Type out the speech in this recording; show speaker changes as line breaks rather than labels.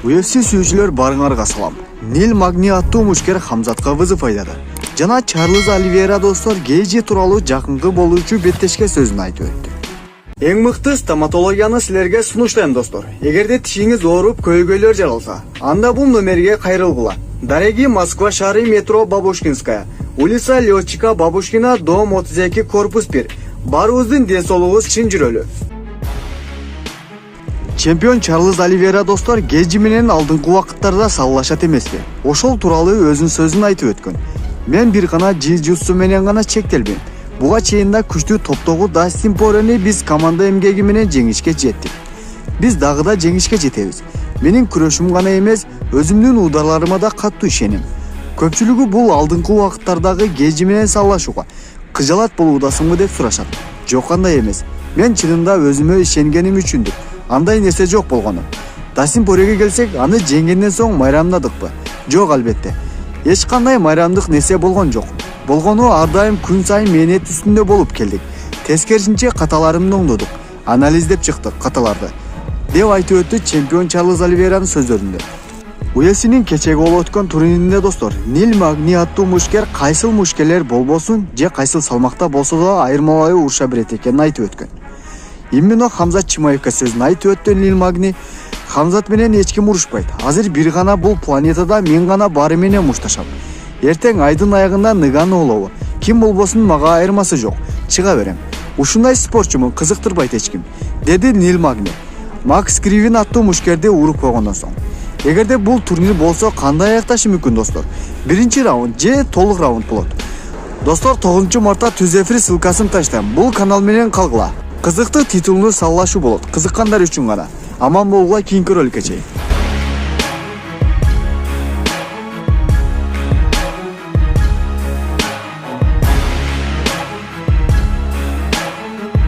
UFC сүйүүчүлөр барыңарга салам. Нил Магни аттуу мушкер Хамзатка вызов айтады. Жана Чарльз Оливейра достор Гейджи тууралуу жакынкы болуучу беттешке сөзүн айтып өттү. Эң мыкты стоматологияны силерге сунуштайм достор. Эгерде тишиңиз ооруп, көйгөйлөр жаралса, анда бул номерге кайрылгыла. Дороги Москва шаары, метро Бабушкинская, улица Лётчика Бабушкина, дом 32, корпус 1. Баарыбыздын ден соолугубуз чын жүрөлү. Чемпион Чарльз Оливейра достор Гейджи менен алдыңкы убакыттарда саллашат эмеспи. Ошол тууралуу өзүнүн сөзүн айтып өткөн. Мен бир гана джиу-джитсу менен гана чектелбейм. Буга чейин да күчтүү топтогу Дастин Порени биз команда эмгеги менен жеңишке жеттик. Биз дагы да жеңишке жетебиз. Менин күрөшүм гана эмес, өзүмдүн уударларыма да катуу ишенем. Көпчүлүгү бул алдыңкы убакыттардагы Гейджи менен саллашууга кыжалат болуудасыңбы деп сурашат. Жок, кандай эмес. Мен чынында өзүмө ишенгеним үчүндүр. Андай нерсе жок болгону. Дастин Пореге келсек, аны жеңгенден соң майрамдадыкпы? Жок, албетте. Эч кандай майрамдык нерсе болгон жок. Болгону ар дайым күн сайын мээнет үстүндө болуп келдик. Тескерисинче каталарымды оңдодук. Анализдеп чыктык каталарды. Деп айтып өттү чемпион Чарльз Оливейранын сөздөрүндө. UFC'нин кечеги болуп өткөн турниринде достор, Нил Магни аттуу мушкер кайсыл мушкерлер болбосун, же кайсыл салмакта болсо да айырмалай уруша берет экенин айтып өткөн. Именно Хамзат Чимаевке сөзүн айтып өттү Нил Магни. Хамзат менен эч ким урушпайт. Азыр бир гана бул планетада мен гана бары менен мушташам. Эртең айдын аягында ныганы олобу. Ким болбосун мага айырмасы жок. Чыга берем. Ушундай спортчумун, кызыктырбайт эч ким, деди Нил Магни. Макс Кривин аттуу мушкерди уруп койгондон соң. Эгерде бул турнир болсо кандай аякташы мүмкүн достор? Биринчи раунд же толук раунд болот. Достор, 9 мартта түз эфир ссылкасын таштайм. Бул канал менен калгыла. Кызыктуу титулдуу саллашуу болот. Кызыккандар үчүн гана. Аман болгула, кийинки роликке чейин.